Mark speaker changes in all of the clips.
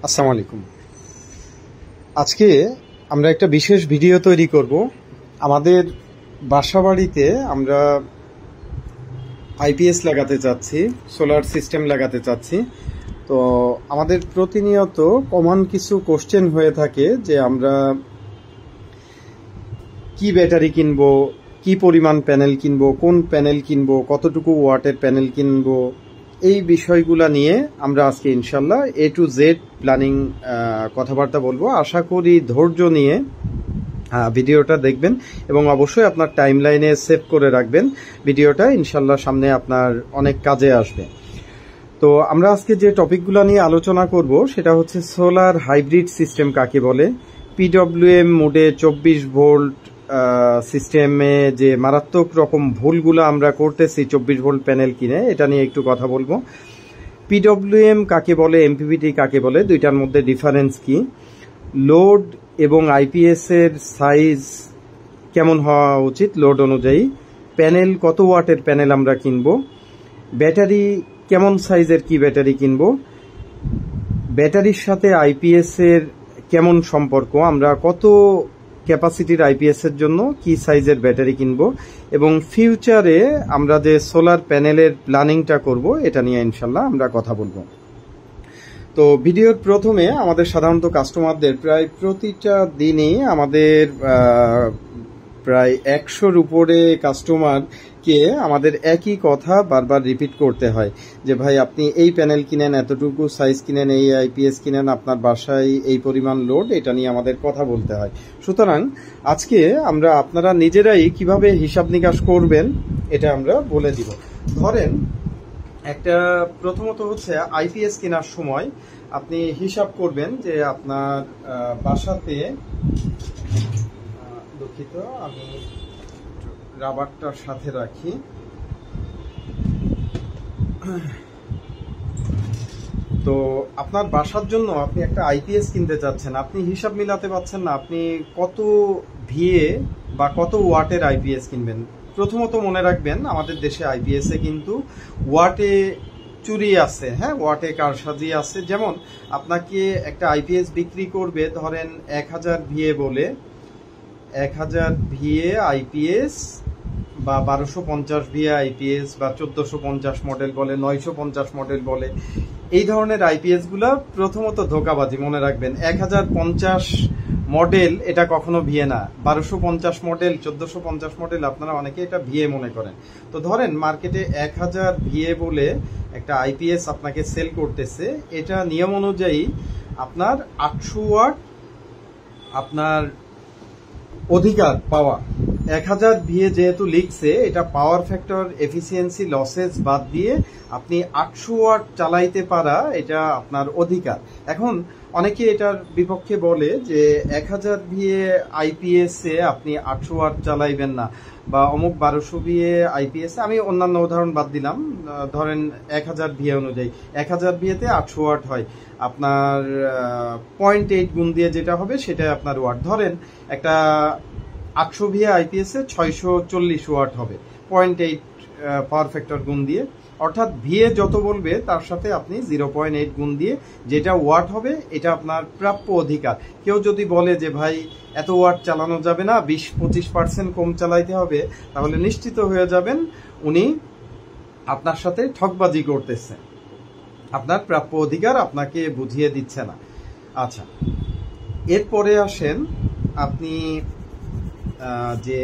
Speaker 1: আসসালামু আলাইকুম। আজকে আমরা একটা বিশেষ ভিডিও তৈরি করব। আমাদের বাসাবাড়িতে আমরা আইপিএস লাগাতে চাচ্ছি, সোলার সিস্টেম লাগাতে চাচ্ছি। তো আমাদের প্রতিনিয়ত কমন কিছু কোশ্চেন হয়ে থাকে যে আমরা কি ব্যাটারি কিনবো, কি পরিমাণ প্যানেল কিনবো, কোন প্যানেল কিনবো, কতটুকু ওয়াটের প্যানেল কিনবো, এই বিষয়গুলা নিয়ে আমরা আজকে ইনশাল্লাহ A to Z প্ল্যানিং কথাবার্তা বলবো। আশা করি ধৈর্য নিয়ে ভিডিওটা দেখবেন এবং অবশ্যই আপনার টাইম লাইনে সেভ করে রাখবেন ভিডিওটা, ইনশাল্লাহ সামনে আপনার অনেক কাজে আসবে। তো আমরা আজকে যে টপিকগুলো নিয়ে আলোচনা করব সেটা হচ্ছে সোলার হাইব্রিড সিস্টেম কাকে বলে, পিডব্লিউএম মোডে 24 ভোল্ট সিস্টেমে যে মারাত্মক রকম ভুলগুলো আমরা করতেছি 24 ভোল্ট প্যানেল কিনে, এটা নিয়ে একটু কথা বলবো। পিডব্লিউএম কাকে বলে, এমপিপিটি কাকে বলে, দুইটার মধ্যে ডিফারেন্স কি, লোড এবং আইপিএস এর সাইজ কেমন হওয়া উচিত লোড অনুযায়ী, প্যানেল কত ওয়াটের প্যানেল আমরা কিনবো, ব্যাটারি কেমন সাইজের কি ব্যাটারি কিনবো, ব্যাটারির সাথে আইপিএস এর কেমন সম্পর্ক, আমরা কত ক্যাপাসিটির আইপিএস এর জন্য কি সাইজের ব্যাটারি কিনবো, এবং ফিউচারে আমরা যে সোলার প্যানেলের প্ল্যানিংটা করব এটা নিয়ে ইনশাল্লাহ আমরা কথা বলবো। তো ভিডিওর প্রথমে আমাদের সাধারণত কাস্টমারদের প্রায় প্রতিটা দিনই আমাদের প্রায় 100-র উপরে কাস্টমারকে আমাদের একই কথা বারবার রিপিট করতে হয় যে ভাই আপনি এই প্যানেল কিনেন, এতটুকু সাইজ কিনেন, এই আইপিএস কিনেন, আপনার বাসায় এই পরিমাণ লোড, এটা নিয়ে আমাদের কথা বলতে হয়। সুতরাং আজকে আমরা আপনারা নিজেরাই কিভাবে হিসাব নিকাশ করবেন এটা আমরা বলে দিব। ধরেন একটা প্রথমত হচ্ছে আইপিএস কেনার সময় আপনি হিসাব করবেন যে আপনার বাসাতে, দুঃখিত আমি রাবারটার সাথে রাখি, তো আপনার বাসার জন্য আপনি একটা আইপিএস কিনতে চাচ্ছেন, আপনি হিসাব মিলাতে পারছেন না আপনি কত ভিএ বা কত ওয়াটের আইপিএস কিনবেন। প্রথমত মনে রাখবেন আমাদের দেশে আইপিএস এ কিন্তু ওয়াটে চুরি আছে, হ্যাঁ, ওয়াটে কারসাজি আছে। যেমন আপনাকে একটা আইপিএস বিক্রি করবে ধরেন 1000 ভিএ বলে, 1000 ভিএ আইপিএস বা 1250 ভিএ আইপিএস বা 1450 মডেল বলে, 950 মডেল বলে, এই ধরনের আইপিএস গুলা প্রথমত ধোকাবাজি। মনে রাখবেন 1050 মডেল এটা কখনো ভিএ না, 1250 মডেল, 1450 মডেল আপনারা অনেকে এটা ভিএ মনে করেন। তো ধরেন মার্কেটে 1000 ভিএ বলে একটা আইপিএস আপনাকে সেল করতেছে, এটা নিয়ম অনুযায়ী আপনার 800 ওয়াট আপনার অধিকার পাওয়া। 1000 ভিএ যেহেতু লিখছে, এটা পাওয়ার ফ্যাক্টর, এফিসিয়েন্সি, লসেস বাদ দিয়ে আপনি 800 ওয়াট চালাইতে পারা এটা আপনার অধিকার। এখন অনেকে এটার বিপক্ষে বলে যে 1000 ভিএ আইপিএস এ আপনি 800 ওয়াট চালাইবেন না, বা অমুক 1200 ভিএ আইপিএস, আমি অন্যান্য উদাহরণ বাদ দিলাম, ধরেন 1000 ভিএ অনুযায়ী 1000 ভিএতে 800 ওয়াট হয়, আপনার 0.8 গুণ দিয়ে যেটা হবে সেটাই আপনার ওয়াট। ধরেন একটা 800 ভিএ আইপিএস এ 640 ওয়াট হবে 0.8 পাওয়ার ফ্যাক্টর গুণ দিয়ে, অর্থাৎ ভিএ যত বলবে তার সাথে আপনি 0.8 গুণ দিয়ে যেটা ওয়াট হবে এটা আপনার প্রাপ্য অধিকার। কেউ যদি বলে যে ভাই এত ওয়াট চালানো যাবে না, 20-25% কম চালাইতে হবে, তাহলে নিশ্চিত হয়ে যাবেন উনি আপনার সাথে ঠকবাজি করতেছে, আপনার প্রাপ্য অধিকার আপনাকে বুঝিয়ে দিচ্ছে না। আচ্ছা, এরপরে আসেন আপনি যে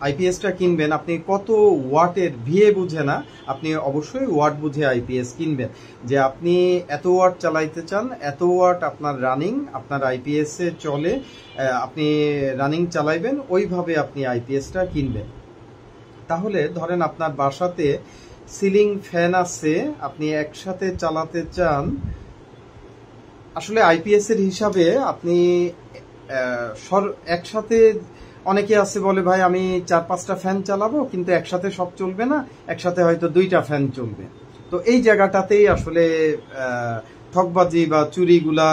Speaker 1: আইপিএসটা কিনবেন, আপনি কত ওয়াটের ভিএ বুঝে না, আপনি অবশ্যই ওয়াট বুঝে আইপিএস কিনবেন। যে আপনি এত ওয়াট চালাইতে চান, এত ওয়াট আপনার রানিং আপনার আইপিএস এ চলে, আপনি রানিং চালাইবেন, ওইভাবে আপনি আইপিএসটা কিনবেন। তাহলে ধরেন আপনার বাসাতে সিলিং ফ্যান আছে, আপনি একসাথে চালাতে চান, আসলে আইপিএস এর হিসাবে আপনি একসাথে, অনেকে আছে বলে ভাই আমি 4-5টা ফ্যান চালাবো কিন্তু একসাথে সব চলবে না, একসাথে হয়তো 2টা ফ্যান চলবে। তো এই জায়গাটাতেই আসলে ঠকবাজি বা চুরিগুলা,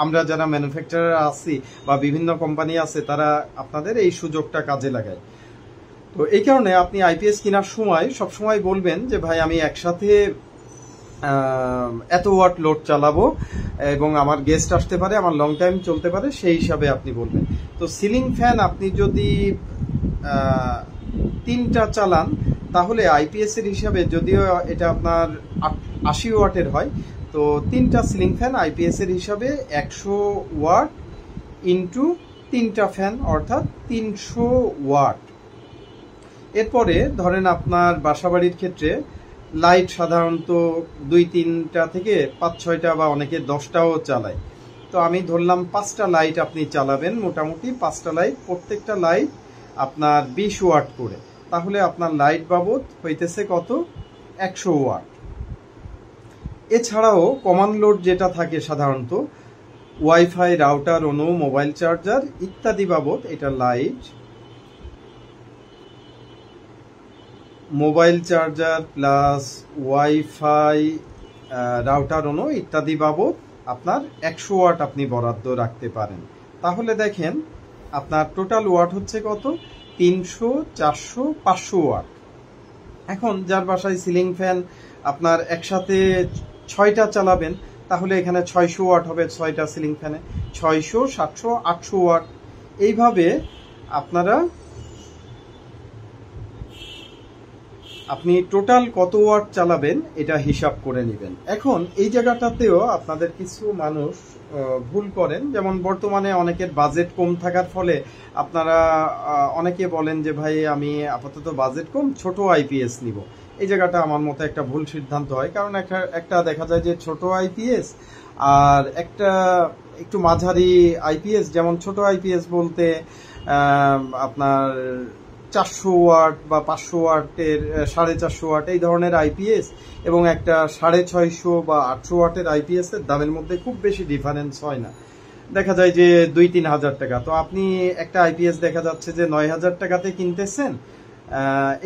Speaker 1: আমরা যারা ম্যানুফ্যাকচারার আছি বা বিভিন্ন কোম্পানি আছে তারা আপনাদের এই সুযোগটা কাজে লাগায়। তো এই কারণে আপনি আইপিএস কেনার সময় সবসময় বলবেন যে ভাই আমি একসাথে এত ওয়াট লোড চালাবো এবং আমার গেস্ট আসতে পারে, আমার লং টাইম চলতে পারে, সেই হিসাবে আপনি বলবেন। তো সিলিং ফ্যান আপনি যদি 3টা চালান তাহলে আইপিএস এর হিসাবে, যদিও এটা আপনার 80 ওয়াটের হয়, তো 3টা সিলিং ফ্যান আইপিএস এর হিসাবে 100 ওয়াট ইন্টু 3টা ফ্যান অর্থাৎ 300 ওয়াট। এরপরে ধরেন আপনার বাসাবাড়ির ক্ষেত্রে লাইট সাধারণত 2-3টা থেকে 5-6টা বা অনেকে 10টাও চালায়। তো আমি ধরলাম 5টা লাইট আপনি চালাবেন, মোটামুটি 5টা লাইট, প্রত্যেকটা লাইট আপনার 20 ওয়াট করে, তাহলে আপনার লাইট বাবদ হইতেছে কত? 100 ওয়াট। এছাড়াও কমন লোড যেটা থাকে সাধারণত ওয়াইফাই, রাউটার, অনু, মোবাইল চার্জার ইত্যাদি বাবদ, এটা light, mobile charger plus wifi, router, অনু ইত্যাদি বাবদ আপনার 100 ওয়াট আপনি বরাদ্দ রাখতে পারেন। তাহলে দেখেন আপনার টোটাল ওয়াট হচ্ছে কত? 300, 400, 500 ওয়াট। এখন যার বাসায় সিলিং ফ্যান আপনার একসাথে 6টা চালাবেন, তাহলে এখানে 600 ওয়াট হবে 6টা সিলিং ফ্যানে, 600, 700, 800 ওয়াট। এইভাবে আপনি টোটাল কত ওয়াট চালাবেন এটা হিসাব করে নেবেন। এখন এই জায়গাটাতেও আপনাদের কিছু মানুষ ভুল করেন, যেমন বর্তমানে অনেকের বাজেট কম থাকার ফলে আপনারা অনেকে বলেন যে ভাই আমি আপাতত বাজেট কম, ছোট আইপিএস নিব। এই জায়গাটা আমার মতে একটা ভুল সিদ্ধান্ত হয়, কারণ একটা দেখা যায় যে ছোট আইপিএস আর একটা একটু মাঝারি আইপিএস, যেমন ছোট আইপিএস বলতে আপনার 400 ওয়াট বা 500 ওয়াটের 450 ওয়াট এই ধরনের আইপিএস এবং একটা 650 বা 800 ওয়াটের আইপিএস এর দামের মধ্যে খুব বেশি ডিফারেন্স হয় না, দেখা যায় যে 2-3 হাজার টাকা। তো আপনি একটা আইপিএস দেখা যাচ্ছে যে 9,000 টাকাতে কিনতেছেন,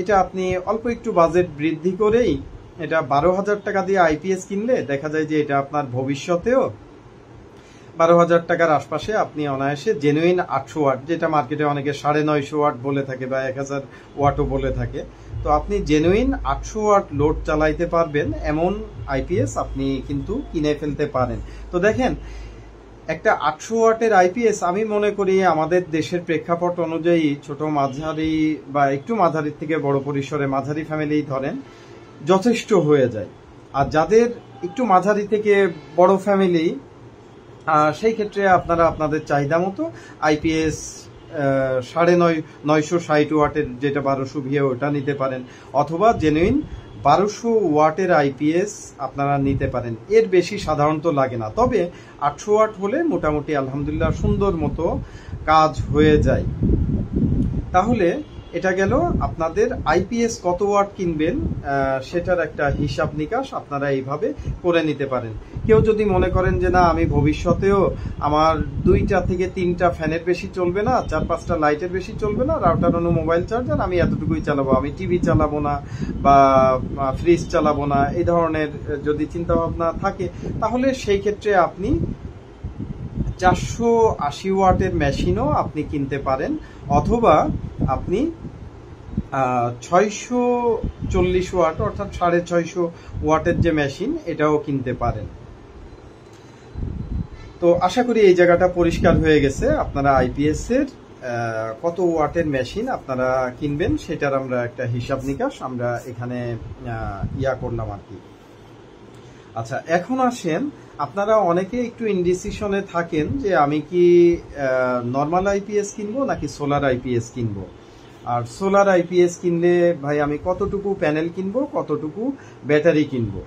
Speaker 1: এটা আপনি অল্প একটু বাজেট বৃদ্ধি করেই এটা 12,000 টাকা দিয়ে আইপিএস কিনলে দেখা যায় যে এটা আপনার ভবিষ্যতেও 12,000 টাকার আশপাশে আপনি অনায়াসে জেনুইন 800 ওয়াট, যেটা মার্কেটে অনেকে 950 ওয়াট বলে থাকে বা 1000 ওয়াটও বলে থাকে, তো আপনি জেনুইন 800 ওয়াট লোড চালাইতে পারবেন এমন আইপিএস আপনি কিন্তু কিনে ফেলতে পারেন। তো দেখেন একটা 800 ওয়াটের আইপিএস আমি মনে করি আমাদের দেশের প্রেক্ষাপট অনুযায়ী ছোট মাঝারি বা একটু মাঝারির থেকে বড় পরিসরে মাঝারি ফ্যামিলি ধরেন যথেষ্ট হয়ে যায়। আর যাদের একটু মাঝারি থেকে বড় ফ্যামিলি, সেই ক্ষেত্রে আপনারা আপনাদের চাহিদা মতো আইপিএস 960 ওয়াটের যেটা 1200 ভিএ ওটা নিতে পারেন, অথবা জেনুইন 1200 ওয়াটের আইপিএস আপনারা নিতে পারেন। এর বেশি সাধারণত লাগে না, তবে 800 ওয়াট হলে মোটামুটি আলহামদুলিল্লাহ সুন্দর মতো কাজ হয়ে যায়। তাহলে এটা গেল আপনাদের আইপিএস কত ওয়াট কিনবেন সেটার একটা হিসাব নিকাশ আপনারা এইভাবে করে নিতে পারেন। কেউ যদি মনে করেন যে না আমি ভবিষ্যতেও আমার 2টা থেকে 3টা ফ্যানের বেশি চলবে না, 4-5টা লাইটের বেশি চলবে না, রাউটার অনু মোবাইল চার্জার আমি এতটুকুই চালাবো, আমি টিভি চালাবো না বা ফ্রিজ চালাবো না, এই ধরনের যদি চিন্তা ভাবনা থাকে, তাহলে সেই ক্ষেত্রে আপনি 480 ওয়াটের মেশিনও আপনি কিনতে পারেন, অথবা আপনি 640 ওয়াট অর্থাৎ 650 ওয়াটের যে মেশিন এটাও কিনতে পারেন। তো আশা করি এই জায়গাটা পরিষ্কার হয়ে গেছে। আপনারা আইপিএস এর কত ওয়াটের মেশিন আপনারা কিনবেন সেটার আমরা একটা হিসাব নিকাশ আমরা এখানে করলাম আর কি। আচ্ছা, এখন আসেন, আপনারা অনেকে একটু ইনডিসিশনে থাকেন যে আমি কি নর্মাল আইপিএস কিনবো নাকি সোলার আইপিএস কিনবো, আর সোলার আইপিএস কিনলে ভাই আমি কতটুকু প্যানেল কিনবো, কতটুকু ব্যাটারি কিনবো।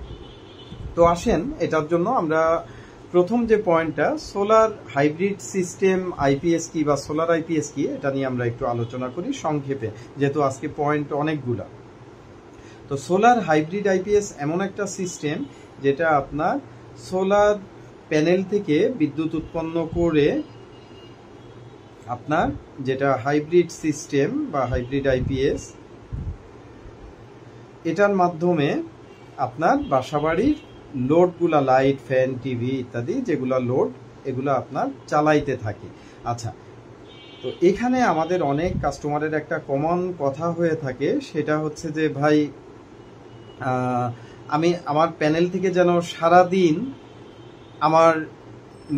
Speaker 1: তো আসেন এটার জন্য আমরা প্রথম যে পয়েন্টটা সোলার হাইব্রিড সিস্টেম আইপিএস কি বা সোলার আইপিএস কি এটা নিয়ে আমরা একটু আলোচনা করি সংক্ষেপে, যেহেতু আজকে পয়েন্ট অনেকগুলা। তো সোলার হাইব্রিড আইপিএস এমন একটা সিস্টেম যেটা আপনার সোলার প্যানেল থেকে বিদ্যুৎ উৎপন্ন করে আপনার যেটা হাইব্রিড সিস্টেম বা হাইব্রিড আইপিএস, এটার মাধ্যমে আপনার বাসাবাড়ির লোডগুলা লাইট, ফ্যান, টিভি ইত্যাদি যেগুলা লোড এগুলো আপনার চালাইতে থাকে। আচ্ছা, তো এখানে আমাদের অনেক কাস্টমারের একটা কমন কথা হয়ে থাকে, সেটা হচ্ছে যে ভাই আমি আমার প্যানেল থেকে যেন সারাদিন আমার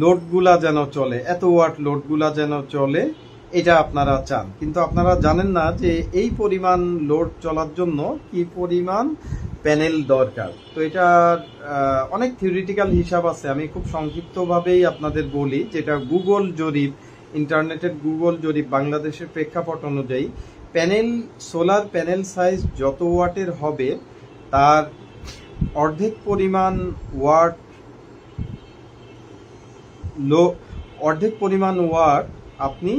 Speaker 1: লোডগুলা যেন চলে, এত ওয়াট লোডগুলা যেন চলে, এটা আপনারা চান। কিন্তু আপনারা জানেন না যে এই পরিমাণ লোড চলার জন্য কি পরিমাণ প্যানেল দরকার। তো এটার অনেক থিওরিটিক্যাল হিসাব আছে, আমি খুব সংক্ষিপ্তভাবেই আপনাদের বলি, যেটা গুগল জরিপ, ইন্টারনেটের গুগল জরিপ বাংলাদেশের প্রেক্ষাপট অনুযায়ী প্যানেল, সোলার প্যানেল সাইজ যত ওয়াটের হবে তার অর্ধেক পরিমাণ ওয়াট আপনি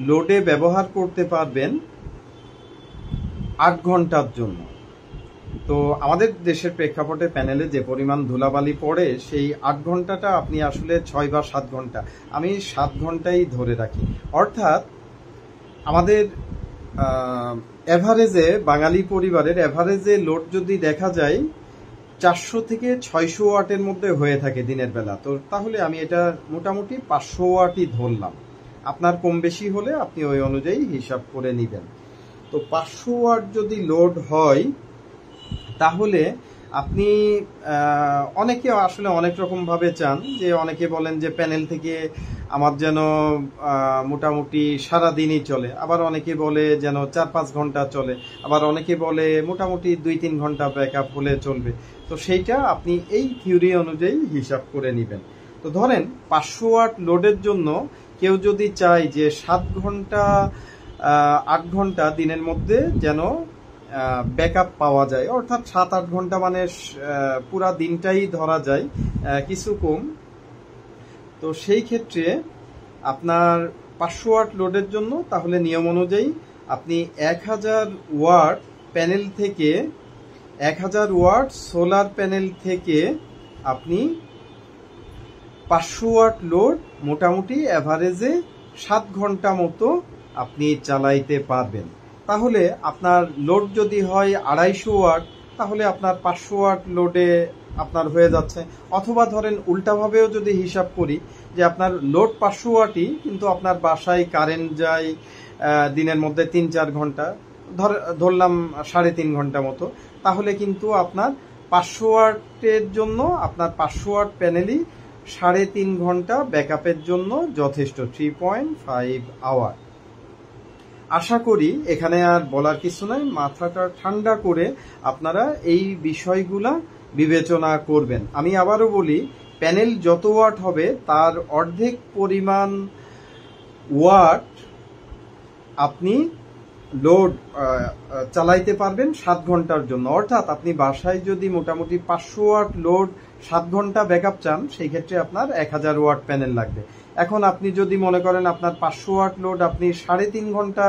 Speaker 1: লোডে ব্যবহার করতে পারবেন 8 ঘন্টার জন্য। তো আমাদের দেশের প্রেক্ষাপটে প্যানেলে যে পরিমাণ ধুলাবালি পড়ে, সেই 8 ঘন্টাটা আপনি আসলে 6 বা 7 ঘন্টা, আমি 7 ঘন্টাই ধরে রাখি। অর্থাৎ আমাদের এভারেজে, বাঙালি পরিবারের এভারেজে লোড যদি দেখা যায় 400 থেকে 600 ওয়াটের মধ্যে হয়ে থাকে দিনের বেলা, তো তাহলে আমি এটা মোটামুটি 500 ওয়াটই ধরলাম। আপনার কম বেশি হলে আপনি ওই অনুযায়ী হিসাব করে নেবেন। তো 500 ওয়াট যদি লোড হয় তাহলে আপনি, অনেকে আসলে অনেক রকম ভাবে চান, যে অনেকে বলেন যে প্যানেল থেকে আমার যেন মোটামুটি সারাদিনই চলে, আবার অনেকে বলে যেন 4-5 ঘন্টা চলে, আবার অনেকে বলে মোটামুটি 2-3 ঘন্টা ব্যাকআপ হলে চলবে। তো সেইটা আপনি এই থিওরি অনুযায়ী হিসাব করে নেবেন। তো ধরেন 500 ওয়াট লোডের জন্য কেউ যদি চায় যে 7 ঘন্টা 8 ঘন্টা দিনের মধ্যে যেন ব্যাকআপ পাওয়া যায়, অর্থাৎ 7-8 ঘন্টা মানে পুরা দিনটাই ধরা যায়, কিছু কম। তো সেই ক্ষেত্রে আপনার 500 ওয়াট লোডের জন্য তাহলে নিয়ম অনুযায়ী আপনি 1000 ওয়াট প্যানেল থেকে, 1000 ওয়াট সোলার প্যানেল থেকে আপনি 500 ওয়াট লোড মোটামুটি এভারেজে 7 ঘন্টা মতো আপনি চালাইতে পারবেন। তাহলে আপনার লোড যদি হয় 250 ওয়াট, তাহলে আপনার 500 ওয়াট লোডে আপনার হয়ে যাচ্ছে। অথবা ধরেন উল্টাভাবেও যদি হিসাব করি যে আপনার লোড 500 ওয়াটই, কিন্তু আপনার বাসায় কারেন্ট যায় দিনের মধ্যে 3-4 ঘন্টা, ধরলাম 3.5 ঘন্টা মতো, তাহলে কিন্তু আপনার 500 ওয়াটের জন্য আপনার 500 ওয়াট প্যানেলই 3.5 ঘন্টা ব্যাকআপের জন্য যথেষ্ট, 3.5 আওয়ার। আশা করি এখানে আর বলার কিছু নাই, মাথাটা ঠান্ডা করে আপনারা এই বিষয়গুলা বিবেচনা করবেন। আমি আবারও বলি, প্যানেল যত ওয়াট হবে তার অর্ধেক পরিমাণ ওয়াট আপনি লোড চালাইতে পারবেন 7 ঘন্টার জন্য। অর্থাৎ আপনি বাসায় যদি মোটামুটি 500 ওয়াট লোড 7 ঘন্টা ব্যাকআপ চান, সেই ক্ষেত্রে আপনার 1000 ওয়াট প্যানেল লাগবে। এখন আপনি যদি মনে করেন আপনার 500 ওয়াট লোড আপনি 3.5 ঘন্টা,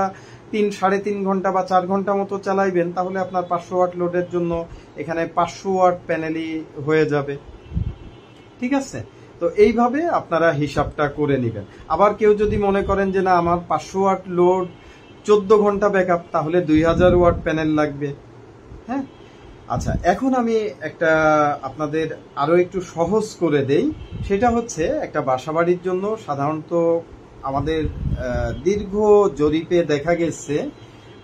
Speaker 1: 3.5 ঘন্টা বা 4 ঘন্টা মতো চালাইবেন, তাহলে আপনার 500 ওয়াট লোডের জন্য এখানে 500 ওয়াট প্যানেলই হয়ে যাবে। ঠিক আছে? তো এইভাবে আপনারা হিসাবটা করে নেবেন। আবার কেউ যদি মনে করেন যে না, আমার 500 ওয়াট লোড 14 ঘন্টা ব্যাকআপ, তাহলে 2000 ওয়াট প্যানেল লাগবে। হ্যাঁ, আচ্ছা, এখন আমি একটা আপনাদের আরো একটু সহজ করে দেই। সেটা হচ্ছে, একটা বাসাবাড়ির জন্য সাধারণত আমাদের দীর্ঘ জরিপে দেখা গেছে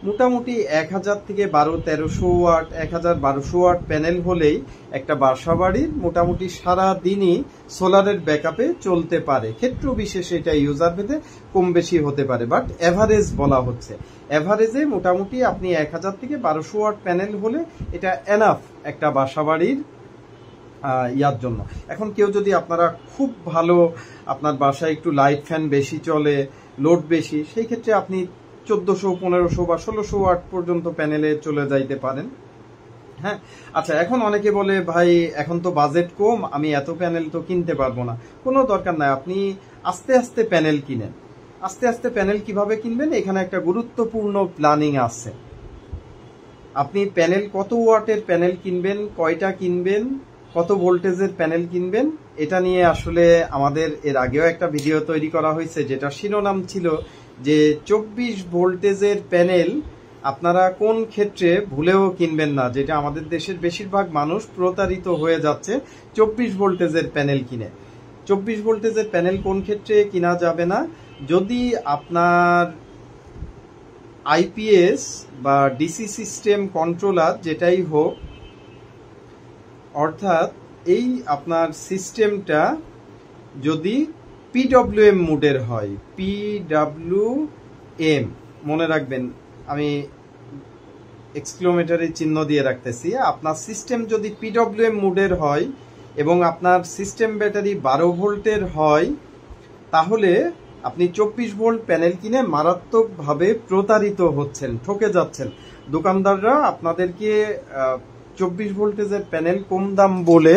Speaker 1: মোটামুটি 1000 থেকে 1200 ওয়াট, 1000-1200 ওয়াট প্যানেল হলেই একটা বাসাবাড়ির মোটামুটি সারা দিনই সোলারের ব্যাকআপে চলতে পারে। ক্ষেত্র বিশেষে এটা ইউজার ভেদে কম বেশি হতে পারে, বাট এভারেজ বলা হচ্ছে। এভারেজে মোটামুটি আপনি 1000 থেকে 1200 ওয়াট প্যানেল হলে এটা এনাফ একটা বাসাবাড়ির ইয়ার জন্য। এখন কেউ যদি, আপনারা খুব ভালো, আপনার বাসায় একটু লাইট ফ্যান বেশি চলে, লোড বেশি, সেই ক্ষেত্রে আপনি 1400, 1500 বা 1600 ওয়াট পর্যন্ত প্যানেলে চলে যাইতে পারেন। হ্যাঁ, আচ্ছা, এখন অনেকে বলে ভাই এখন তো বাজেট কম, আমি এত প্যানেল তো কিনতে পারবো না। কোনো দরকার নাই, আপনি আস্তে আস্তে প্যানেল কিনেন। আস্তে আস্তে প্যানেল কিভাবে কিনবেন, এখানে একটা গুরুত্বপূর্ণ প্ল্যানিং আছে। আপনি প্যানেল, কত ওয়াটের প্যানেল কিনবেন, কয়টা কিনবেন, কত ভোল্টেজের প্যানেল কিনবেন, এটা নিয়ে আসলে আমাদের এর আগেও একটা ভিডিও তৈরি করা হয়েছে, যেটা শিরোনাম ছিল যে 24 ভোল্টেজের প্যানেল আপনারা কোন ক্ষেত্রে ভুলেও কিনবেন না, যেটা আমাদের দেশের বেশিরভাগ মানুষ প্রতারিত হয়ে যাচ্ছে 24 ভোল্টেজের প্যানেল কিনে। 24 ভোল্টেজের প্যানেল কোন ক্ষেত্রে কিনা যাবে না, যদি আপনার আইপিএস বা ডিসি সিস্টেম কন্ট্রোলার যেটাই হোক, অর্থাৎ এই আপনার সিস্টেমটা যদি পিডব্লিউএম মোডের হয়, পিডব্লিউএম মনে রাখবেন, আমি এক্সক্লোমেটারের চিহ্ন দিয়ে রাখতেছি। আপনার সিস্টেম যদি পিডব্লিউএম মোডের হয় এবং আপনার সিস্টেম ব্যাটারি 12 ভোল্টের হয়, তাহলে আপনি 24 ভোল্ট প্যানেল কিনে মারাত্মকভাবে প্রতারিত হচ্ছেন, ঠকে যাচ্ছেন। দোকানদাররা আপনাদেরকে 24 ভোল্টেজের প্যানেল কম দাম বলে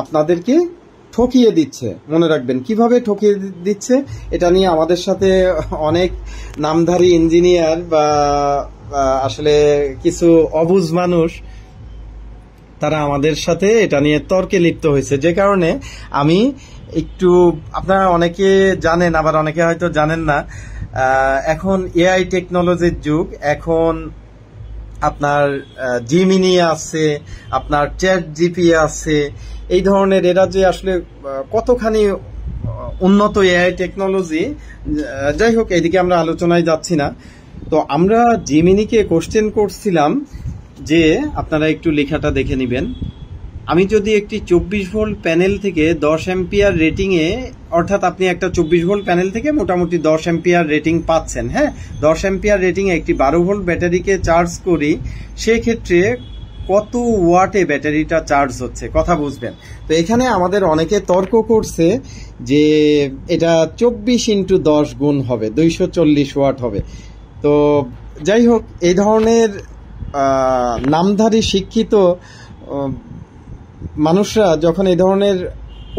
Speaker 1: আপনাদেরকে ঠকিয়ে দিচ্ছে। মনে রাখবেন কিভাবে ঠকিয়ে দিচ্ছে, এটা নিয়ে আমাদের সাথে অনেক নামধারী ইঞ্জিনিয়ার বা আসলে কিছু অবুঝ মানুষ তারা আমাদের সাথে এটা নিয়ে তর্কে লিপ্ত হয়েছে, যে কারণে আমি একটু, আপনারা অনেকে জানেন আবার অনেকে হয়তো জানেন না, এখন এআই টেকনোলজির যুগ। এখন আপনার জিমিনি আছে, আপনার চ্যাট জিপি আছে, এই ধরনের এরা যে আসলে কতখানি উন্নত এআই টেকনোলজি। যাই হোক, এদিকে আমরা আলোচনায় যাচ্ছি না। তো আমরা জিমিনিকে কোশ্চেন করছিলাম যে আপনারা একটু লেখাটা দেখে নেবেন, আমি যদি একটি 24 ভোল্ট প্যানেল থেকে 10 অ্যাম্পিয়ার রেটিংয়ে, অর্থাৎ আপনি একটা 24 ভোল্ট প্যানেল থেকে মোটামুটি 10 অ্যাম্পিয়ার রেটিং পাচ্ছেন, হ্যাঁ, 10 অ্যাম্পিয়ার রেটিংয়ে একটি 12 ভোল্ট ব্যাটারিকে চার্জ করি, সেক্ষেত্রে কত ওয়াটে ব্যাটারিটা চার্জ হচ্ছে, কথা বুঝবেন। তো এখানে আমাদের অনেকে তর্ক করছে যে এটা 24 × 10 গুণ হবে, 240 ওয়াট হবে। তো যাই হোক, এই ধরনের নামধারী শিক্ষিত মানুষরা যখন এই ধরনের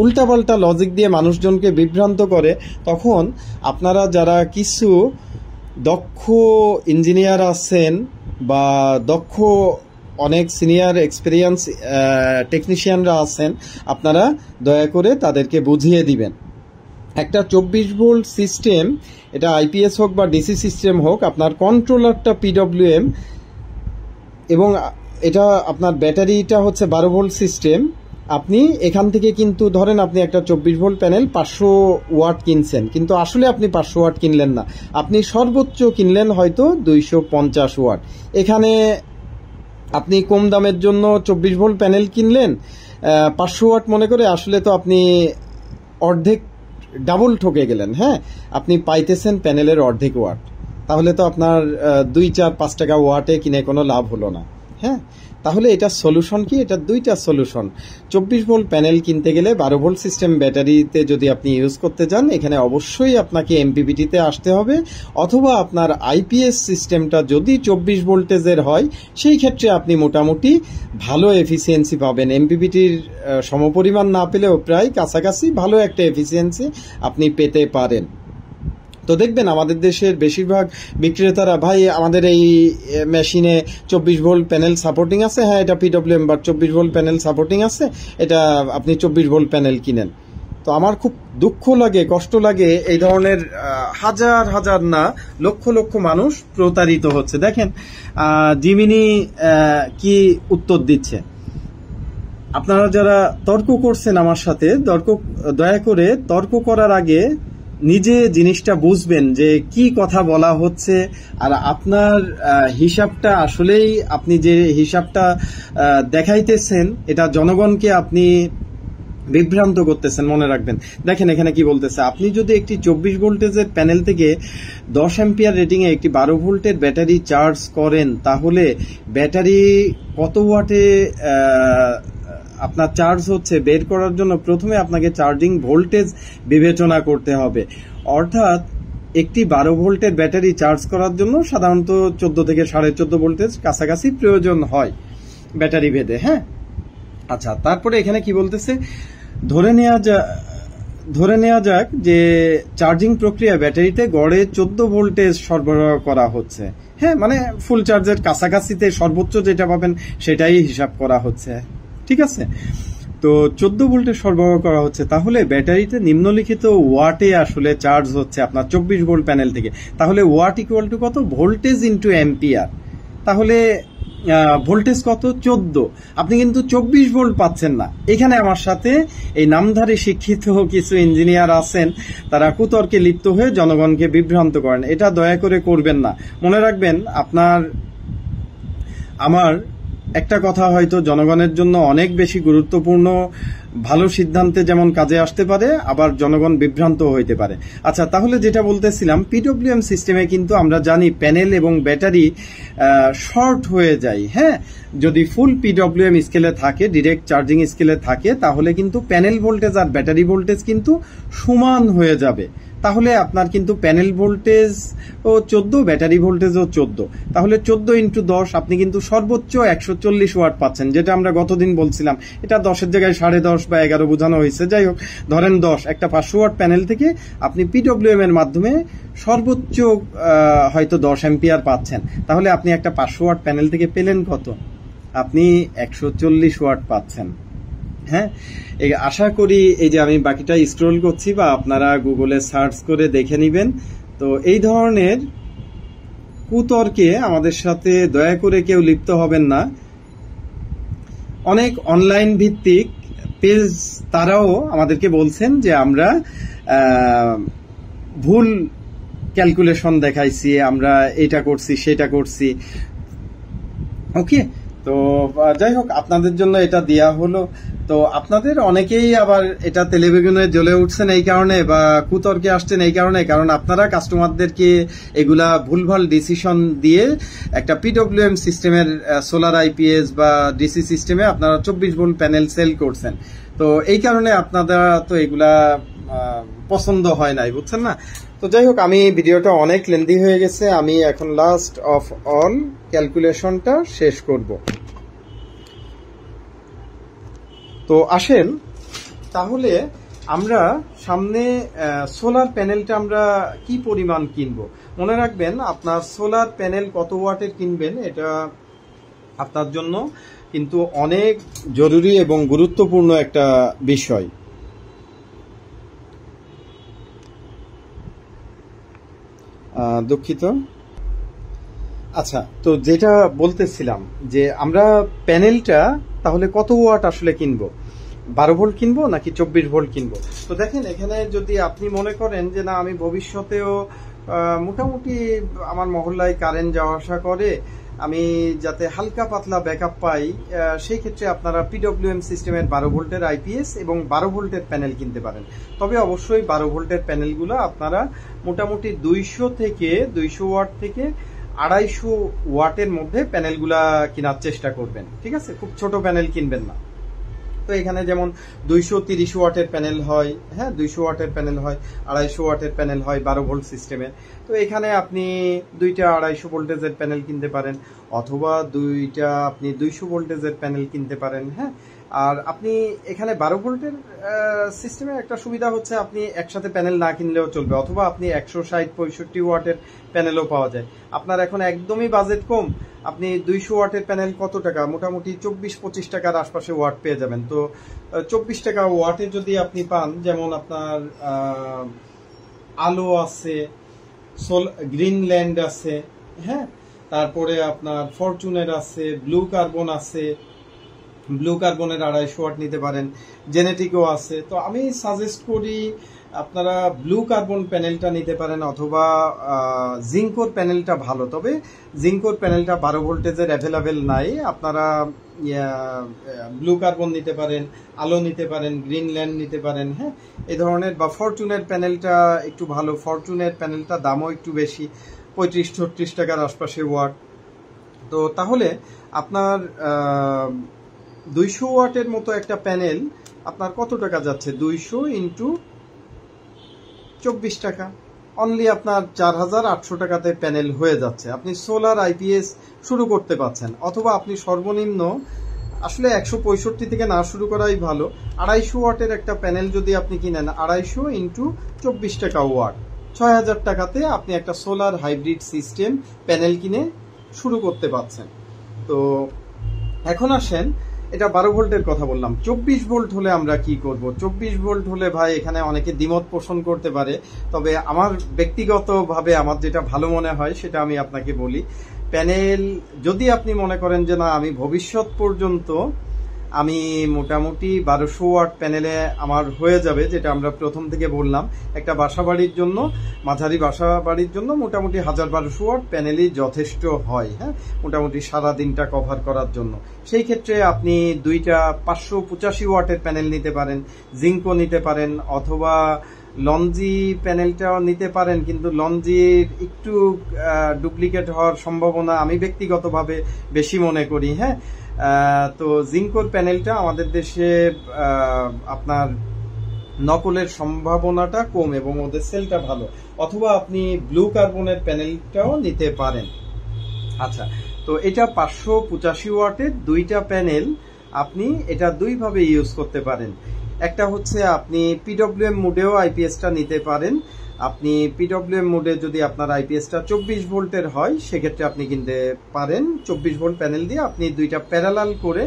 Speaker 1: উল্টাপাল্টা লজিক দিয়ে মানুষজনকে বিভ্রান্ত করে, তখন আপনারা যারা কিছু দক্ষ ইঞ্জিনিয়ার আছেন বা দক্ষ অনেক সিনিয়র এক্সপিরিয়েন্স টেকনিশিয়ানরা আছেন, আপনারা দয়া করে তাদেরকে বুঝিয়ে দিবেন। একটা 24 ভোল্ট সিস্টেম, এটা আইপিএস হোক বা ডিসি সিস্টেম হোক, আপনার কন্ট্রোলারটা পিডব্লিউএম এবং এটা আপনার ব্যাটারিটা হচ্ছে 12 ভোল্ট সিস্টেম। আপনি এখান থেকে কিন্তু ধরেন আপনি একটা 24 ভোল্ট প্যানেল 500 ওয়াট কিনছেন, কিন্তু আসলে আপনি 500 ওয়াট কিনলেন না, আপনি সর্বোচ্চ কিনলেন হয়তো 250 ওয়াট। এখানে আপনি কম দামের জন্য 24 ভোল্ট প্যানেল কিনলেন 500 ওয়াট মনে করে, আসলে তো আপনি অর্ধেক ডাবল ঠকে গেলেন। হ্যাঁ, আপনি পাইতেছেন প্যানেলের অর্ধেক ওয়াট, তাহলে তো আপনার 2, 4, 5 টাকা ওয়াটে কিনে কোনো লাভ হলো না। হ্যাঁ, তাহলে এটা সলিউশন কি? এটা দুইটা সলিউশন। 24 ভোল্ট প্যানেল কিনতে গেলে 12 ভোল্ট সিস্টেম ব্যাটারিতে যদি আপনি ইউজ করতে চান, এখানে অবশ্যই আপনাকে এমপিপিটিতে আসতে হবে, অথবা আপনার আইপিএস সিস্টেমটা যদি 24 ভোল্টেজের হয়, সেই ক্ষেত্রে আপনি মোটামুটি ভালো এফিসিয়েন্সি পাবেন। এমপিপিটির সমপরিমাণ না পেলেও প্রায় কাছাকাছি ভালো একটা এফিসিয়েন্সি আপনি পেতে পারেন। তো দেখবেন আমাদের দেশের বেশিরভাগ বিক্রেতারা, ভাই আমাদের এই মেশিনে 24 ভোল্ট প্যানেল সাপোর্টিং আছে, হ্যাঁ এটা পিডব্লিউএম বা 24 ভোল্ট প্যানেল সাপোর্টিং আছে, এটা আপনি 24 ভোল্ট প্যানেল কিনেন। তো আমার খুব দুঃখ লাগে, কষ্ট লাগে, এই ধরনের হাজার হাজার না লক্ষ লক্ষ মানুষ প্রতারিত হচ্ছে। দেখেন জিমিনি কি উত্তর দিচ্ছে। আপনারা যারা তর্ক করছেন আমার সাথে, দয়া করে তর্ক করার আগে নিজে জিনিসটা বুঝবেন যে কি কথা বলা হচ্ছে, আর আপনার হিসাবটা আসলেই আপনি যে হিসাবটা দেখাইতেছেন, এটা জনগণকে আপনি বিভ্রান্ত করতেছেন। মনে রাখবেন, দেখেন এখানে কি বলতেছে, আপনি যদি একটি 24 ভোল্টেজের প্যানেল থেকে 10 অ্যাম্পিয়ার রেটিংয়ে একটি 12 ভোল্টের ব্যাটারি চার্জ করেন, তাহলে ব্যাটারি কত ওয়াটে আপনার চার্জ হচ্ছে বের করার জন্য প্রথমে আপনাকে চার্জিং ভোল্টেজ বিবেচনা করতে হবে। অর্থাৎ একটি 12 ভোল্টের ব্যাটারি চার্জ করার জন্য সাধারণত 14 থেকে 14.5 ভোল্টেজ কাছাকাছি প্রয়োজন হয় ব্যাটারি ভেদে। হ্যাঁ, আচ্ছা, তারপরে এখানে কি বলতেছে, ধরে নেওয়া যাক যে চার্জিং প্রক্রিয়া ব্যাটারিতে গড়ে 14 ভোল্টেজ সরবরাহ করা হচ্ছে। হ্যাঁ, মানে ফুল চার্জের কাছাকাছিতে সর্বোচ্চ যেটা পাবেন সেটাই হিসাব করা হচ্ছে, ঠিক আছে। তো 14 ভোল্টের সরবরাহ করা হচ্ছে, তাহলে ব্যাটারিতে নিম্নলিখিত ওয়াটে আসলে চার্জ হচ্ছে আপনার 24 ভোল্ট প্যানেল থেকে। তাহলে ওয়াট ইকুয়াল টু কত? Voltage into ampere. তাহলে ভোল্টেজ কত? 14। আপনি কিন্তু 24 ভোল্ট পাচ্ছেন না। এখানে আমার সাথে এই নামধারী শিক্ষিত কিছু ইঞ্জিনিয়ার আছেন, তারা কুতর্কে লিপ্ত হয়ে জনগণকে বিভ্রান্ত করেন। এটা দয়া করে করবেন না। মনে রাখবেন, আমার একটা কথা হয়তো জনগণের জন্য অনেক বেশি গুরুত্বপূর্ণ, ভালো সিদ্ধান্তে যেমন কাজে আসতে পারে, আবার জনগণ বিভ্রান্ত হইতে পারে। আচ্ছা, তাহলে যেটা বলতেছিলাম, পিডব্লিউএম সিস্টেমে কিন্তু আমরা জানি প্যানেল এবং ব্যাটারি শর্ট হয়ে যায়। হ্যাঁ, যদি ফুল পিডব্লিউএম স্কেলে থাকে, ডিরেক্ট চার্জিং স্কেলে থাকে, তাহলে কিন্তু প্যানেল ভোল্টেজ আর ব্যাটারি ভোল্টেজ কিন্তু সমান হয়ে যাবে। তাহলে আপনার কিন্তু প্যানেল ভোল্টেজ ও 14, ব্যাটারি ভোল্টেজও 14, তাহলে 14 × 10 আপনি কিন্তু সর্বোচ্চ 140 ওয়াট পাচ্ছেন, যেটা আমরা গতদিন বলছিলাম। এটা 10-এর জায়গায় 10.5 বা 11 বোঝানো হয়েছে। যাই হোক, ধরেন 10, একটা 500 ওয়াট প্যানেল থেকে আপনি পিডব্লিউএম এর মাধ্যমে সর্বোচ্চ হয়তো 10 অ্যাম্পিয়ার পাচ্ছেন। তাহলে আপনি একটা 500 ওয়াট প্যানেল থেকে পেলেন কত? আপনি 140 ওয়াট পাচ্ছেন। হ্যাঁ, আশা করি এই যে আমি বাকিটা স্ক্রল করছি বা আপনারা গুগলে সার্চ করে দেখে নিবেন। তো এই ধরনের কুতর্কে আমাদের সাথে দয়া করে কেউ লিপ্ত হবেন না। অনেক অনলাইন ভিত্তিক পেজ তারাও আমাদেরকে বলছেন যে আমরা ভুল ক্যালকুলেশন দেখাইছি, আমরা এটা করছি সেটা করছি। ওকে, তো যাই হোক, আপনাদের জন্য এটা দেয়া হলো। তো আপনাদের অনেকেই আবার এটা তেলেবেগুনে জ্বলে উঠছেন এই কারণে, বা কুতর্কে আসছেন এই কারণে, কারণ আপনারা কাস্টমারদেরকে এগুলা ভুলভাল ডিসিশন দিয়ে একটা পিডব্লিউএম সিস্টেমের সোলার আইপিএস বা ডিসি সিস্টেমে আপনারা 24 ভোল্ট প্যানেল সেল করছেন। তো এই কারণে আপনারা তো এগুলা পছন্দ হয় নাই, বুঝছেন না। তো যাই হোক, আমি ভিডিওটা অনেক লেন্দি হয়ে গেছে, আমি এখন লাস্ট অফ অল ক্যালকুলেশনটা শেষ করব। তো আসেন তাহলে আমরা সামনে সোলার প্যানেলটা আমরা কি পরিমাণ কিনবো। মনে রাখবেন, আপনার সোলার প্যানেল কত ওয়াটের কিনবেন এটা আপনার জন্য কিন্তু অনেক জরুরি এবং গুরুত্বপূর্ণ একটা বিষয়। দুঃখিত। আচ্ছা, তো যেটা বলতেছিলাম যে আমরা প্যানেলটা তাহলে কত ওয়াট আসলে কিনবো, 12 ভোল্ট কিনবো নাকি 24 ভোল্ট কিনবো। তো দেখেন, এখানে যদি আপনি মনে করেন যে না, আমি ভবিষ্যতেও মোটামুটি আমার মহল্লায় কারেন্ট যাওয়া আসা করে, আমি যাতে হালকা পাতলা ব্যাকআপ পাই, সেই ক্ষেত্রে আপনারা পিডব্লিউএম সিস্টেমের 12 ভোল্টের আইপিএস এবং 12 ভোল্টের প্যানেল কিনতে পারেন। তবে অবশ্যই 12 ভোল্টের প্যানেলগুলো আপনারা মোটামুটি 200 থেকে 200 ওয়াট থেকে 250 ওয়াটের মধ্যে প্যানেলগুলা কেনার চেষ্টা করবেন। ঠিক আছে, খুব ছোট প্যানেল কিনবেন না। তো এখানে যেমন 230 ওয়াটের প্যানেল হয়, হ্যাঁ 200 ওয়াটের প্যানেল হয়, 250 ওয়াটের প্যানেল হয় 12 ভোল্ট সিস্টেমের। তো এখানে আপনি দুইটা 250 ভোল্টেজের প্যানেল কিনতে পারেন, অথবা দুইটা আপনি 200 ভোল্টেজের প্যানেল কিনতে পারেন। হ্যাঁ, আর আপনি এখানে 12 ভোল্টের সিস্টেমে একটা সুবিধা হচ্ছে, আপনি একসাথে প্যানেল না কিনলেও চলবে, অথবা আপনি 160-65 ওয়াটের প্যানেলও পাওয়া যায়। আপনার এখন একদমই বাজেট কম, আপনি 200 ওয়াটের প্যানেল কত টাকা, মোটামুটি 24-25 টাকার আশপাশে ওয়াট পেয়ে যাবেন। তো 24 টাকা ওয়াটে যদি আপনি পান, যেমন আপনার আলো আছে, গ্রিনল্যান্ড আছে, হ্যাঁ, তারপরে আপনার ফরচুনের আছে, ব্লু কার্বন আছে, ব্লু কার্বনের 250 ওয়াট নিতে পারেন, জেনেটিকও আছে। তো আমি সাজেস্ট করি আপনারা ব্লু কার্বন প্যানেলটা নিতে পারেন, অথবা জিঙ্কোর প্যানেলটা ভালো। তবে জিঙ্কোর প্যানেলটা 12 ভোল্টেজের অ্যাভেলেবেল নাই, আপনারা ব্লু কার্বন নিতে পারেন, আলো নিতে পারেন, গ্রিনল্যান্ড নিতে পারেন। হ্যাঁ, এই ধরনের, বা ফরচুনের প্যানেলটা একটু ভালো, ফরচুনের প্যানেলটা দামও একটু বেশি, 35-36 টাকার আশপাশে ওয়াট। তো তাহলে আপনার 200 ওয়াটের মতো একটা প্যানেল আপনার কত টাকা যাচ্ছে, 200 × 24 টাকা, অনলি আপনার 4800 টাকাতে প্যানেল হয়ে যাচ্ছে। আপনি সোলার আইপিএস শুরু করতে পারছেন, অথবা আপনি সর্বনিম্ন আসলে 165 থেকে না শুরু করাই ভালো। 250 ওয়াটের একটা প্যানেল যদি আপনি কিনেন, 250 × 24 টাকা ওয়াট, 6000 টাকাতে আপনি একটা সোলার হাইব্রিড সিস্টেম প্যানেল কিনে শুরু করতে পারছেন। তো এখন আসেন, এটা 12 ভোল্টের কথা বললাম। 24 ভোল্ট হলে আমরা কি করব? 24 ভোল্ট হলে ভাই, এখানে অনেকে দ্বিমত পোষণ করতে পারে, তবে আমার ব্যক্তিগতভাবে আমার যেটা ভালো মনে হয় সেটা আমি আপনাকে বলি। প্যানেল যদি আপনি মনে করেন যে না, আমি ভবিষ্যৎ পর্যন্ত আমি মোটামুটি 1200 ওয়াট প্যানেলে আমার হয়ে যাবে, যেটা আমরা প্রথম থেকে বললাম। একটা বাসা বাড়ির জন্য, মাঝারি বাসা বাড়ির জন্য মোটামুটি 1200 ওয়াট প্যানেলই যথেষ্ট হয়, হ্যাঁ, মোটামুটি সারা দিনটা কভার করার জন্য। সেই ক্ষেত্রে আপনি দুইটা 585 ওয়াটের প্যানেল নিতে পারেন, জিঙ্কো নিতে পারেন, অথবা লঞ্জি প্যানেলটাও নিতে পারেন, কিন্তু লঞ্জির একটু ডুপ্লিকেট হওয়ার সম্ভাবনা আমি ব্যক্তিগতভাবে বেশি মনে করি, হ্যাঁ। তো জিঙ্কোর প্যানেলটা আমাদের দেশে আপনার নকলের সম্ভাবনাটা কম এবং ওদের সেলটা ভালো, অথবা আপনি ব্লু কার্বনের প্যানেলটাও নিতে পারেন। আচ্ছা, তো এটা 585 ওয়াটের দুইটা প্যানেল, আপনি এটা দুইভাবে ইউজ করতে পারেন। একটা হচ্ছে আপনি পিডব্লিউএম মোডেও আইপিএসটা নিতে পারেন। আপনি পিডব্লিউএম মোডে যদি আপনার আইপিএসটা 24 ভোল্টের হয়, সেক্ষেত্রে আপনি কিনতে পারেন 24 ভোল্ট প্যানেল দিয়ে। আপনি দুইটা প্যারালাল করে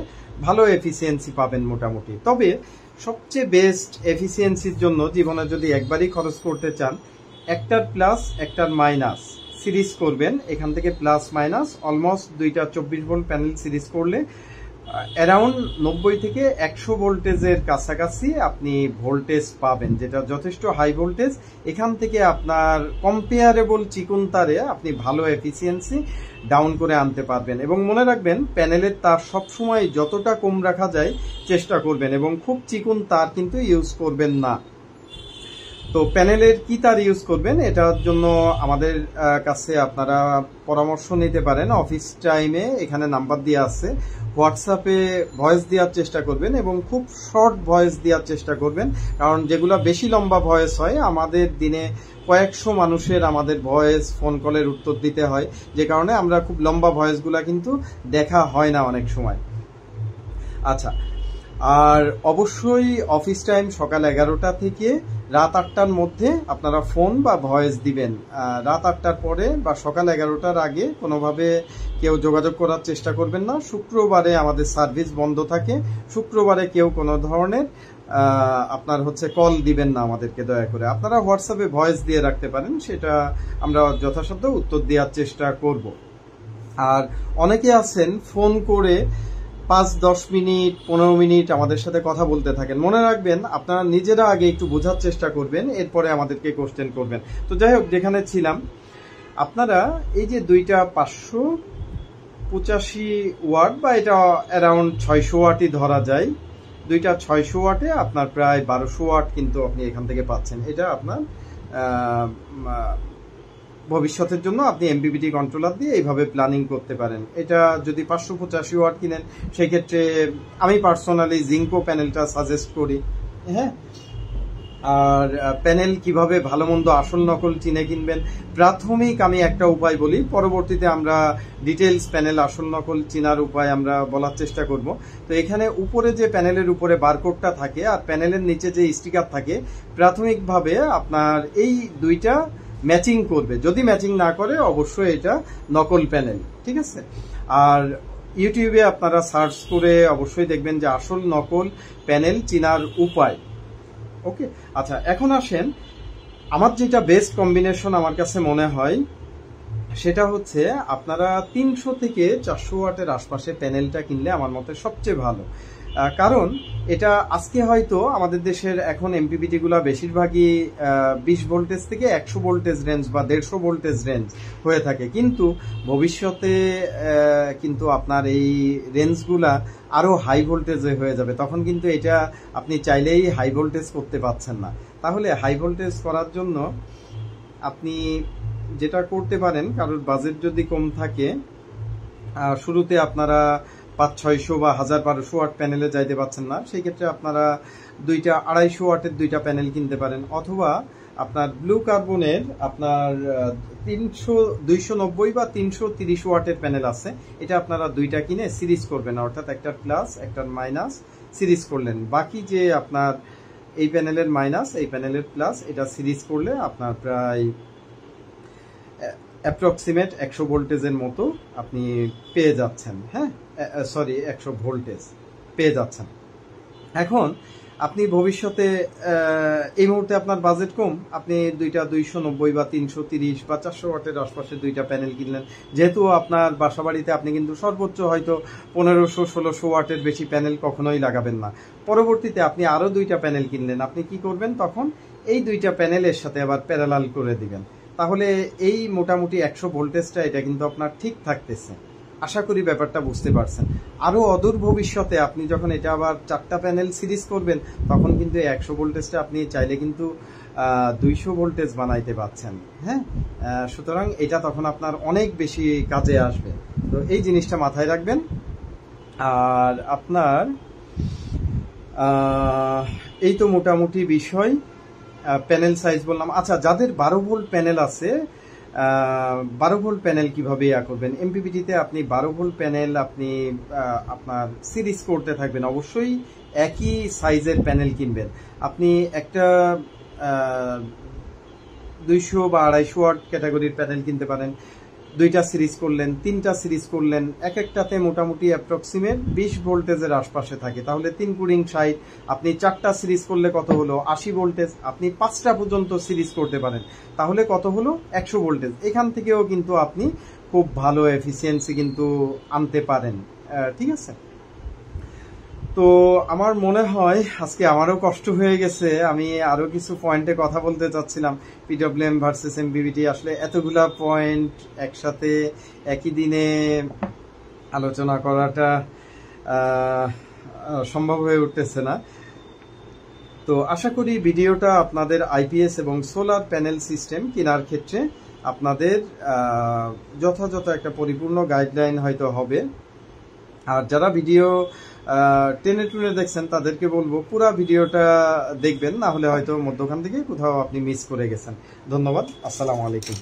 Speaker 1: ভালো এফিসিয়েন্সি পাবেন মোটামুটি। তবে সবচেয়ে বেস্ট এফিসিয়েন্সির জন্য জীবনে যদি একবারই খরচ করতে চান, একটার প্লাস একটার মাইনাস সিরিজ করবেন। এখান থেকে প্লাস মাইনাস অলমোস্ট দুইটা 24 ভোল্ট প্যানেল সিরিজ করলে অ্যারাউন্ড 90 থেকে 100 ভোল্টেজের কাছাকাছি আপনি ভোল্টেজ পাবেন, যেটা যথেষ্ট হাই ভোল্টেজ। এখান থেকে আপনার কম্পেয়ারেবল চিকন তারে আপনি ভালো এফিসিয়েন্সি ডাউন করে আনতে পারবেন। এবং মনে রাখবেন, প্যানেলের তার সবসময় যতটা কম রাখা যায় চেষ্টা করবেন, এবং খুব চিকন তার কিন্তু ইউজ করবেন না। তো প্যানেলের কি তার ইউজ করবেন, এটার জন্য আমাদের কাছে আপনারা পরামর্শ নিতে পারেন অফিস টাইমে। এখানে নাম্বার দেওয়া আছে, হোয়াটসঅ্যাপে ভয়েস দেওয়ার চেষ্টা করবেন, এবং খুব শর্ট ভয়েস দেওয়ার চেষ্টা করবেন। কারণ যেগুলো বেশি লম্বা ভয়েস হয়, আমাদের দিনে কয়েকশো মানুষের আমাদের ভয়েস ফোন কলের উত্তর দিতে হয়, যে কারণে আমরা খুব লম্বা ভয়েসগুলা কিন্তু দেখা হয় না অনেক সময়। আচ্ছা, আর অবশ্যই অফিস টাইম সকাল 11টা থেকে রাত 8টার মধ্যে আপনারা ফোন বা ভয়েস দিবেন। রাত 8টার পরে বা সকাল 11টার আগে কোনোভাবে কেউ যোগাযোগ করার চেষ্টা করবেন না। শুক্রবারে আমাদের সার্ভিস বন্ধ থাকে, শুক্রবারে কেউ কোনো ধরনের আপনার হচ্ছে কল দিবেন না আমাদেরকে, দয়া করে। আপনারা হোয়াটসঅ্যাপে ভয়েস দিয়ে রাখতে পারেন, সেটা আমরা যথাসাধ্য উত্তর দেওয়ার চেষ্টা করব। আর অনেকে আছেন ফোন করে 5-10 মিনিট 15 মিনিট আমাদের সাথে কথা বলতে থাকেন। মনে রাখবেন, আপনারা নিজেরা আগে একটু বোঝার চেষ্টা করবেন, এরপরে আমাদেরকে কোশ্চেন করবেন। তো যাই হোক, যেখানে ছিলাম, আপনারা এই যে দুইটা 585 ওয়াট বা এটা অ্যারাউন্ড 600 ওয়াটই ধরা যায়, দুইটা 600 ওয়াটে আপনার প্রায় 1200 ওয়াট কিন্তু আপনি এখান থেকে পাচ্ছেন। এটা আপনার ভবিষ্যতের জন্য আপনি এমপিপিটি কন্ট্রোলার দিয়ে এইভাবে প্ল্যানিং করতে পারেন। এটা যদি 585 ওয়াট কিনেন, সেই ক্ষেত্রে আমি পার্সোনালি জিঙ্কো প্যানেলটা সাজেস্ট করি, হ্যাঁ। আর প্যানেল কিভাবে ভালো মন্দ আসল নকল চিনে কিনবেন, প্রাথমিক আমি একটা উপায় বলি, পরবর্তীতে আমরা ডিটেলস প্যানেল আসল নকল চিনার উপায় আমরা বলার চেষ্টা করব। তো এখানে উপরে যে প্যানেলের উপরে বারকোডটা থাকে আর প্যানেলের নিচে যে স্টিকার থাকে, প্রাথমিকভাবে আপনার এই দুইটা ম্যাচিং করবে। যদি ম্যাচিং না করে, অবশ্যই এটা নকল প্যানেল, ঠিক আছে। আর ইউটিউবে আপনারা সার্চ করে অবশ্যই দেখবেন যে আসল নকল প্যানেল চিনার উপায়। ওকে, আচ্ছা, এখন আসেন, আমার যেটা বেস্ট কম্বিনেশন আমার কাছে মনে হয়, সেটা হচ্ছে আপনারা 300 থেকে 400 ওয়াটের আশপাশে প্যানেলটা কিনলে আমার মতে সবচেয়ে ভালো। কারণ এটা আজকে হয়তো আমাদের দেশের এখন এমপিপিটি গুলা বেশিরভাগই 20 ভোল্টেজ থেকে 100 ভোল্টেজ রেঞ্জ বা 150 ভোল্টেজ রেঞ্জ হয়ে থাকে, কিন্তু ভবিষ্যতে কিন্তু আপনার এই রেঞ্জগুলা আরো হাই ভোল্টেজে হয়ে যাবে। তখন কিন্তু এটা আপনি চাইলেই হাই ভোল্টেজ করতে পারছেন না। তাহলে হাই ভোল্টেজ করার জন্য আপনি যেটা করতে পারেন, কারোর বাজেট যদি কম থাকে, শুরুতে আপনারা 500-600 বা 1000-1200 ওয়াট প্যানেলে যাইতে পারছেন না, সেই ক্ষেত্রে আপনারা দুইটা 250 ওয়াটের দুইটা প্যানেল কিনতে পারেন। অথবা আপনার ব্লু কার্বনের আপনার 290 বা 330 ওয়াটের প্যানেল আছে, এটা আপনারা দুইটা কিনে সিরিজ করবেন, অর্থাৎ একটা প্লাস একটা মাইনাস সিরিজ করলেন। বাকি যে আপনার এই প্যানেলের মাইনাস এই প্যানেলের প্লাস, এটা সিরিজ করলে আপনার প্রায় অ্যাপ্রক্সিমেট 100 ভোল্টেজের মতো আপনি পেয়ে যাচ্ছেন, হ্যাঁ, সরি 100 ভোল্টেজ পেয়ে যাচ্ছেন। এখন আপনি ভবিষ্যতে এই মুহূর্তে আপনার বাজেট কম, আপনি দুইটা 290 বা 330 বা 400 ওয়াটের আশপাশে দুইটা প্যানেল কিনলেন। যেহেতু আপনার বাসা বাড়িতে আপনি কিন্তু সর্বোচ্চ হয়তো 1500-1600 ওয়াটের বেশি প্যানেল কখনোই লাগাবেন না। পরবর্তীতে আপনি আরও দুইটা প্যানেল কিনলেন, আপনি কি করবেন তখন? এই দুইটা প্যানেলের সাথে আবার প্যারালাল করে দিবেন। তাহলে এই মোটামুটি 100 ভোল্টেজটা এটা কিন্তু আপনার ঠিক থাকতেছে। আশা করি ব্যাপারটা বুঝতে পারছেন। আরও অদূর ভবিষ্যতে আপনি যখন এটা আবার 4টা প্যানেল সিরিজ করবেন, তখন কিন্তু 100 ভোল্টেজটা আপনি চাইলে কিন্তু 200 ভোল্টেজ বানাইতে পারছেন। হ্যাঁ, সুতরাং এটা তখন আপনার অনেক বেশি কাজে আসবে। তো এই জিনিসটা মাথায় রাখবেন। আর আপনার এই তো মোটামুটি বিষয়। প্যানেল সাইজ বললাম। আচ্ছা, যাদের 12 ভোল্ট প্যানেল আছে, 12 ভোল্ট প্যানেল কিভাবে করবেন? এমপিপিটিতে আপনি 12 ভোল্ট প্যানেল আপনি আপনার সিরিজ করতে থাকবেন। অবশ্যই একই সাইজের প্যানেল কিনবেন। আপনি একটা 200 বা 250 ওয়াট ক্যাটাগরির প্যানেল কিনতে পারেন। 2টা সিরিজ করলেন, 3টা সিরিজ করলেন, এক একটাতে মোটামুটি অ্যাপ্রক্সিমেট 20 ভোল্টেজের আশপাশে থাকে। তাহলে 3 কুড়িং 60, আপনি 4টা সিরিজ করলে কত হলো? 80 ভোল্টেজ। আপনি 5টা পর্যন্ত সিরিজ করতে পারেন, তাহলে কত হলো? 100 ভোল্টেজ। এখান থেকেও কিন্তু আপনি খুব ভালো এফিসিয়েন্সি কিন্তু আনতে পারেন। ঠিক আছে? তো আমার মনে হয় আজকে আমারও কষ্ট হয়ে গেছে। আমি আরো কিছু পয়েন্টে কথা বলতে চাচ্ছিলাম। পিডব্লিউএম ভার্সেস এমপিপিটি, আসলে এতগুলা পয়েন্ট একসাথে একই দিনে আলোচনা করাটা সম্ভব হয়ে উঠতেছে না। তো আশা করি ভিডিওটা আপনাদের আইপিএস এবং সোলার প্যানেল সিস্টেম কেনার ক্ষেত্রে আপনাদের যথাযথ একটা পরিপূর্ণ গাইডলাইন হয়তো হবে। আর যারা ভিডিও টেনে টুনে দেখছেন তাদেরকে বলবো পুরো ভিডিওটা দেখবেন, না হলে হয়তো মধ্যখান থেকে কোথাও আপনি মিস করে গেছেন। ধন্যবাদ। আসসালামু আলাইকুম।